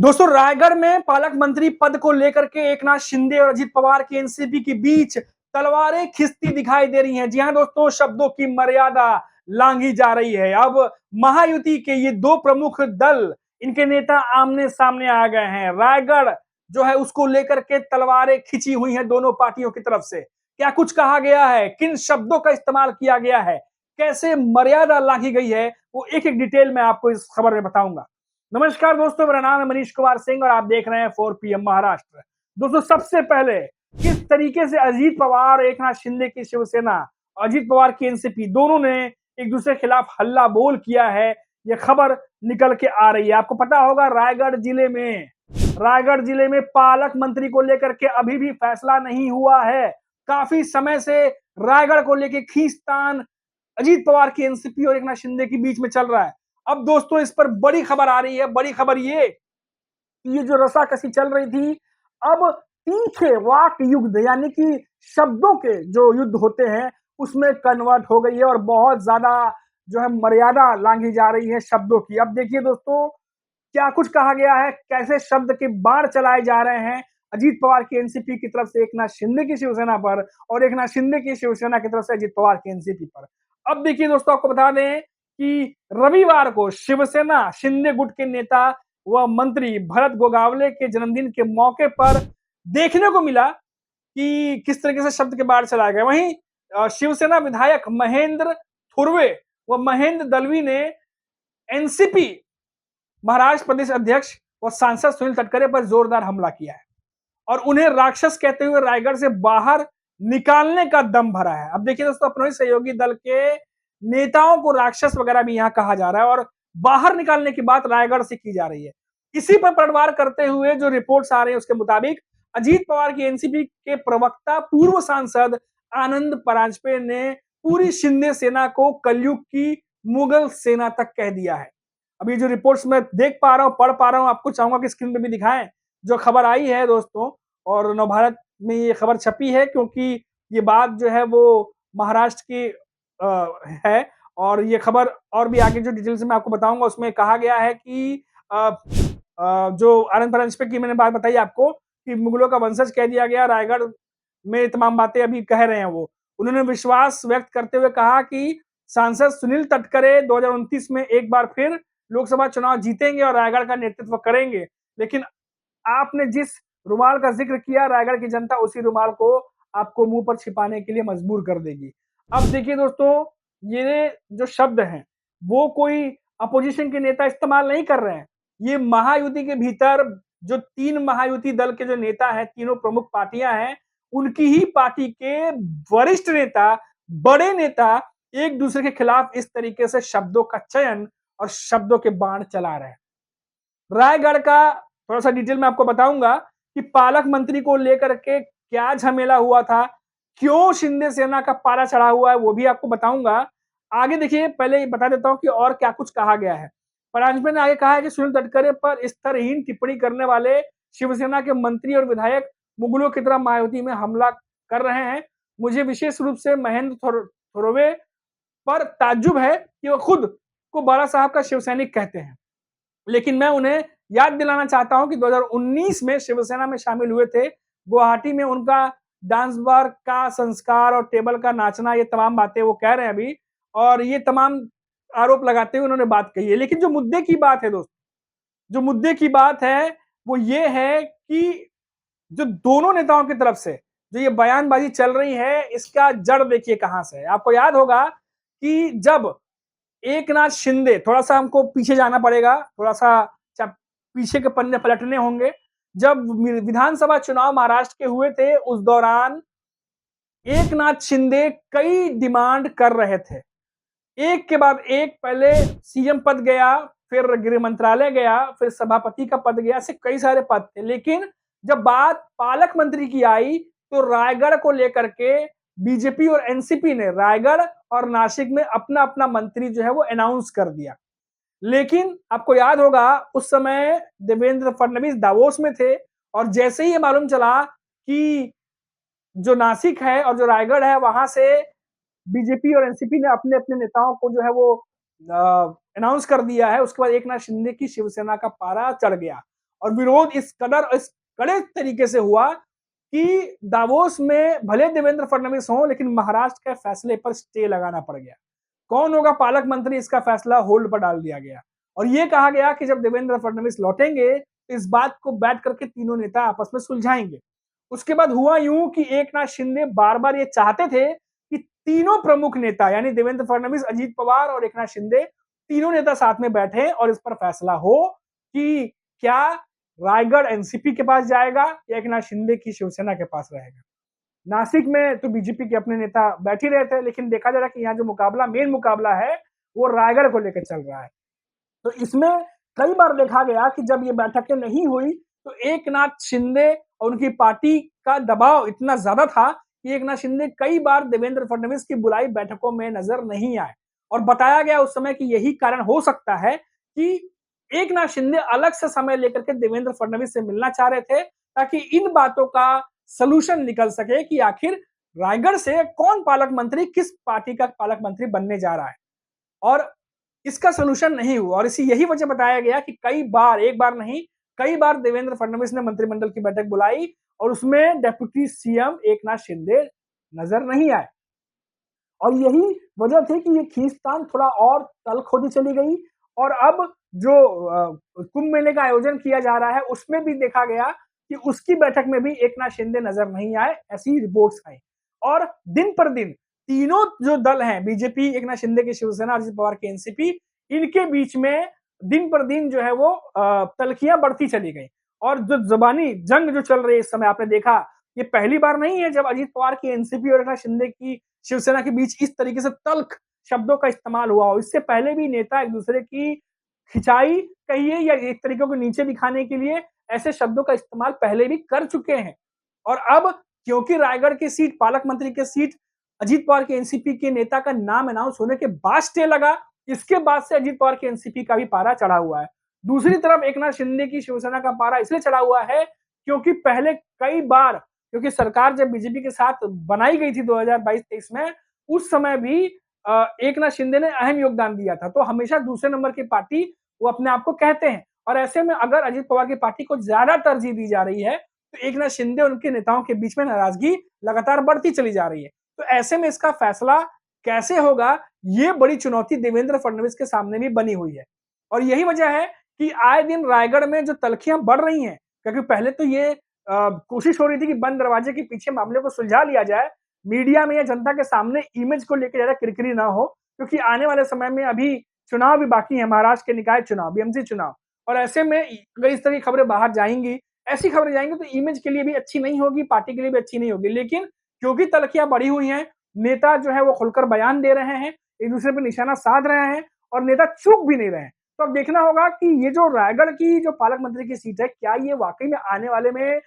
दोस्तों रायगढ़ में पालक मंत्री पद को लेकर के एकनाथ शिंदे और अजीत पवार की एनसीपी के बीच तलवारें खिंचती दिखाई दे रही हैं। जी हां दोस्तों, शब्दों की मर्यादा लांघी जा रही है। अब महायुति के ये दो प्रमुख दल, इनके नेता आमने सामने आ गए हैं। रायगढ़ जो है उसको लेकर के तलवारें खिंची हुई हैं दोनों पार्टियों की तरफ से। क्या कुछ कहा गया है, किन शब्दों का इस्तेमाल किया गया है, कैसे मर्यादा लांघी गई है, वो एक एक डिटेल में आपको इस खबर में बताऊंगा। नमस्कार दोस्तों, मेरा नाम है मनीष कुमार सिंह और आप देख रहे हैं 4PM महाराष्ट्र। दोस्तों सबसे पहले किस तरीके से अजीत पवार और एकनाथ शिंदे की शिवसेना, अजीत पवार की एनसीपी दोनों ने एक दूसरे के खिलाफ हल्ला बोल किया है, यह खबर निकल के आ रही है। आपको पता होगा रायगढ़ जिले में पालक मंत्री को लेकर के अभी भी फैसला नहीं हुआ है। काफी समय से रायगढ़ को लेकर खींचतान अजीत पवार की एनसीपी और एकनाथ शिंदे के बीच में चल रहा है। अब दोस्तों इस पर बड़ी खबर आ रही है। बड़ी खबर ये जो रसाकसी चल रही थी, अब तीखे वाक युद्ध यानी कि शब्दों के जो युद्ध होते हैं उसमें कन्वर्ट हो गई है और बहुत ज्यादा जो है मर्यादा लांघी जा रही है शब्दों की। अब देखिए दोस्तों, क्या कुछ कहा गया है, कैसे शब्द के बाढ़ चलाए जा रहे हैं अजीत पवार की एनसीपी की तरफ से एकनाथ शिंदे की शिवसेना पर और एकनाथ शिंदे की शिवसेना की तरफ से अजीत पवार की एनसीपी पर। अब देखिए दोस्तों, आपको बता दें कि रविवार को शिवसेना शिंदे गुट के नेता व मंत्री भरत गोगावले के जन्मदिन के मौके पर देखने को मिला कि किस तरीके से शब्द के बाढ़ चलाए गए। वहीं शिवसेना विधायक महेंद्र थुरवे व महेंद्र दलवी ने एनसीपी महाराष्ट्र प्रदेश अध्यक्ष व सांसद सुनील तटकरे पर जोरदार हमला किया है और उन्हें राक्षस कहते हुए रायगढ़ से बाहर निकालने का दम भरा है। अब देखिए दोस्तों, अपने सहयोगी दल के नेताओं को राक्षस वगैरह भी यहां कहा जा रहा है और बाहर निकालने की बात रायगढ़ से की जा रही है। इसी पर पलटवार करते हुए जो रिपोर्ट्स आ रही है उसके मुताबिक अजीत पवार की एनसीपी के प्रवक्ता पूर्व सांसद आनंद परांजपे ने पूरी शिंदे सेना को कलयुग की मुगल सेना तक कह दिया है। अभी जो रिपोर्ट्स मैं देख पा रहा हूँ, पढ़ पा रहा हूँ, आपको चाहूंगा कि स्क्रीन पे भी दिखाएं जो खबर आई है दोस्तों। और नवभारत में ये खबर छपी है क्योंकि ये बात जो है वो महाराष्ट्र की है। और ये खबर और भी आगे जो डिटेल्स मैं आपको बताऊंगा उसमें कहा गया है कि जो आनंद परांजपे की मैंने बात बताई आपको कि मुगलों का वंशज कह दिया गया। रायगढ़ में तमाम बातें अभी कह रहे हैं वो। उन्होंने विश्वास व्यक्त करते हुए कहा कि सांसद सुनील तटकरे 2029 में एक बार फिर लोकसभा चुनाव जीतेंगे और रायगढ़ का नेतृत्व करेंगे। लेकिन आपने जिस रुमाल का जिक्र किया, रायगढ़ की जनता उसी रुमाल को आपको मुंह पर छिपाने के लिए मजबूर कर देगी। अब देखिए दोस्तों, ये जो शब्द हैं वो कोई अपोजिशन के नेता इस्तेमाल नहीं कर रहे हैं। ये महायुति के भीतर जो तीन महायुति दल के जो नेता हैं, तीनों प्रमुख पार्टियां हैं, उनकी ही पार्टी के वरिष्ठ नेता, बड़े नेता एक दूसरे के खिलाफ इस तरीके से शब्दों का चयन और शब्दों के बाण चला रहे हैं। रायगढ़ का थोड़ा सा डिटेल में आपको बताऊंगा कि पालक मंत्री को लेकर के क्या झमेला हुआ था, क्यों शिंदे सेना का पारा चढ़ा हुआ है, वो भी आपको बताऊंगा। आगे देखिए, पहले बता देता हूं कि और क्या कुछ कहा गया है। परांजपे ने आगे कहा है कि सुनील तटकरे पर स्तरहीन टिप्पणी करने वाले शिवसेना के मंत्री और विधायक मुगलों की तरह मायावती में हमला कर रहे हैं। मुझे विशेष रूप से महेंद्र थोरवे पर ताज्जुब है कि वो खुद को बाला साहब का शिवसैनिक कहते हैं। लेकिन मैं उन्हें याद दिलाना चाहता हूं कि 2019 में शिवसेना में शामिल हुए थे। गुवाहाटी में उनका डांस बार का संस्कार और टेबल का नाचना, ये तमाम बातें वो कह रहे हैं अभी। और ये तमाम आरोप लगाते हुए उन्होंने बात कही है। लेकिन जो मुद्दे की बात है दोस्तों, जो मुद्दे की बात है वो ये है कि जो दोनों नेताओं की तरफ से जो ये बयानबाजी चल रही है, इसका जड़ देखिए कहां से है। आपको याद होगा कि जब एकनाथ शिंदे, थोड़ा सा हमको पीछे जाना पड़ेगा, थोड़ा सा पीछे के पन्ने पलटने होंगे। जब विधानसभा चुनाव महाराष्ट्र के हुए थे उस दौरान एकनाथ शिंदे कई डिमांड कर रहे थे, एक के बाद एक। पहले सीएम पद गया, फिर गृह मंत्रालय गया, फिर सभापति का पद गया, ऐसे कई सारे पद थे। लेकिन जब बात पालक मंत्री की आई तो रायगढ़ को लेकर के बीजेपी और एनसीपी ने रायगढ़ और नासिक में अपना अपना मंत्री जो है वो अनाउंस कर दिया। लेकिन आपको याद होगा उस समय देवेंद्र फडणवीस दावोस में थे और जैसे ही ये मालूम चला कि जो नासिक है और जो रायगढ़ है वहां से बीजेपी और एनसीपी ने अपने अपने नेताओं को जो है वो अनाउंस कर दिया है, उसके बाद एकनाथ शिंदे की शिवसेना का पारा चढ़ गया और विरोध इस कड़े तरीके से हुआ कि दावोस में भले देवेंद्र फडणवीस हो, लेकिन महाराष्ट्र के फैसले पर स्टे लगाना पड़ गया। कौन होगा पालक मंत्री, इसका फैसला होल्ड पर डाल दिया गया और यह कहा गया कि जब देवेंद्र फडणवीस लौटेंगे तो इस बात को बैठ करके तीनों नेता आपस में सुलझाएंगे। उसके बाद हुआ यूं कि एकनाथ शिंदे बार बार ये चाहते थे कि तीनों प्रमुख नेता यानी देवेंद्र फडणवीस, अजीत पवार और एकनाथ शिंदे, तीनों नेता साथ में बैठे और इस पर फैसला हो कि क्या रायगढ़ एनसीपी के पास जाएगा या एकनाथ शिंदे की शिवसेना के पास रहेगा। नासिक में तो बीजेपी के अपने नेता बैठ ही रहे थे, लेकिन देखा जा रहा है कि यहाँ जो मुकाबला, मेन मुकाबला है, वो रायगढ़ को लेकर चल रहा है। तो इसमें कई बार देखा गया कि जब ये बैठकें नहीं हुई तो एकनाथ शिंदे और उनकी पार्टी का दबाव इतना ज्यादा था कि एकनाथ शिंदे कई बार देवेंद्र फडणवीस की बुलाई बैठकों में नजर नहीं आए और बताया गया उस समय कि यही कारण हो सकता है कि एकनाथ शिंदे अलग से समय लेकर के देवेंद्र फडणवीस से मिलना चाह रहे थे ताकि इन बातों का सलूशन निकल सके कि आखिर रायगढ़ से कौन पालक मंत्री, किस पार्टी का पालक मंत्री बनने जा रहा है। और इसका सलूशन नहीं हुआ और इसी यही वजह बताया गया कि कई बार, एक बार नहीं कई बार देवेंद्र फडणवीस ने मंत्रिमंडल की बैठक बुलाई और उसमें डेप्यूटी सीएम एकनाथ शिंदे नजर नहीं आए और यही वजह थी कि ये खींचतान थोड़ा और तल्ख होती चली गई। और अब जो कुंभ मेले का आयोजन किया जा रहा है उसमें भी देखा गया कि उसकी बैठक में भी एकनाथ शिंदे नजर नहीं आए, ऐसी रिपोर्ट्स आई। और दिन पर दिन तीनों जो दल हैं, बीजेपी, एकनाथ शिंदे की शिवसेना, अजित पवार की एनसीपी, इनके बीच में दिन पर दिन जो है वो तल्खियां बढ़ती चली गई और जो जबानी जंग जो चल रही है इस समय, आपने देखा ये पहली बार नहीं है जब अजित पवार की एनसीपी और एकनाथ शिंदे की शिवसेना के बीच इस तरीके से तल्ख शब्दों का इस्तेमाल हुआ हो। इससे पहले भी नेता एक दूसरे की खिंचाई कहिए या एक तरीके को नीचे दिखाने के लिए ऐसे शब्दों का इस्तेमाल पहले भी कर चुके हैं। और अब क्योंकि रायगढ़ की सीट, पालक मंत्री की सीट, अजीत पवार के एनसीपी के नेता का नाम अनाउंस होने के बाद स्टे लगा, इसके बाद से अजीत पवार के एनसीपी का भी पारा चढ़ा हुआ है। दूसरी तरफ एकनाथ शिंदे की शिवसेना का पारा इसलिए चढ़ा हुआ है क्योंकि पहले कई बार, क्योंकि सरकार जब बीजेपी के साथ बनाई गई थी 2022-23 में, उस समय भी एकनाथ शिंदे ने अहम योगदान दिया था। तो हमेशा दूसरे नंबर की पार्टी वो अपने आप को कहते हैं और ऐसे में अगर अजीत पवार की पार्टी को ज्यादा तरजीह दी जा रही है तो एकनाथ शिंदे और उनके नेताओं के बीच में नाराजगी लगातार बढ़ती चली जा रही है। तो ऐसे में इसका फैसला कैसे होगा, ये बड़ी चुनौती देवेंद्र फडणवीस के सामने भी बनी हुई है। और यही वजह है कि आए दिन रायगढ़ में जो तल्खियां बढ़ रही हैं, क्योंकि पहले तो ये कोशिश हो रही थी कि बंद दरवाजे के पीछे मामले को सुलझा लिया जाए, मीडिया में या जनता के सामने इमेज को लेकर ज्यादा किरकिरी ना हो, क्योंकि आने वाले समय में अभी चुनाव भी बाकी है, महाराष्ट्र के निकाय चुनाव, बीएमसी चुनाव, और ऐसे में अगर इस तरह की खबरें बाहर जाएंगी, ऐसी खबरें जाएंगी तो इमेज के लिए भी अच्छी नहीं होगी, पार्टी के लिए भी अच्छी नहीं होगी। लेकिन क्योंकि तल्खियां बढ़ी हुई हैं, नेता जो है वो खुलकर बयान दे रहे हैं, एक दूसरे पर निशाना साध रहे हैं और नेता चूक भी नहीं रहे हैं। तो अब देखना होगा कि ये जो रायगढ़ की जो पालक मंत्री की सीट है, क्या ये वाकई में आने वाले में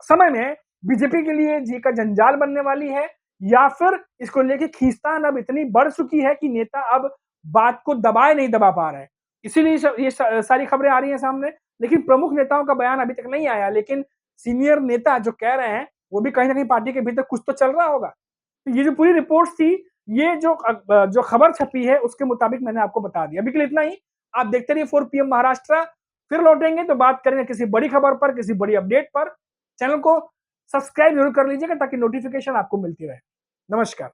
समय में बीजेपी के लिए जी का जंजाल बनने वाली है, या फिर इसको लेके खींचतान अब इतनी बढ़ चुकी है कि नेता अब बात को दबाए नहीं दबा पा रहे हैं। इसीलिए ये सारी खबरें आ रही हैं सामने, लेकिन प्रमुख नेताओं का बयान अभी तक नहीं आया। लेकिन सीनियर नेता जो कह रहे हैं वो भी कहीं ना कहीं पार्टी के भीतर कुछ तो चल रहा होगा। तो ये जो पूरी रिपोर्ट थी, ये जो खबर छपी है उसके मुताबिक मैंने आपको बता दिया। अभी के लिए इतना ही। आप देखते रहिए 4 PM महाराष्ट्र। फिर लौटेंगे तो बात करेंगे किसी बड़ी खबर पर, किसी बड़ी अपडेट पर। चैनल को सब्सक्राइब जरूर कर लीजिएगा ताकि नोटिफिकेशन आपको मिलती रहे। नमस्कार।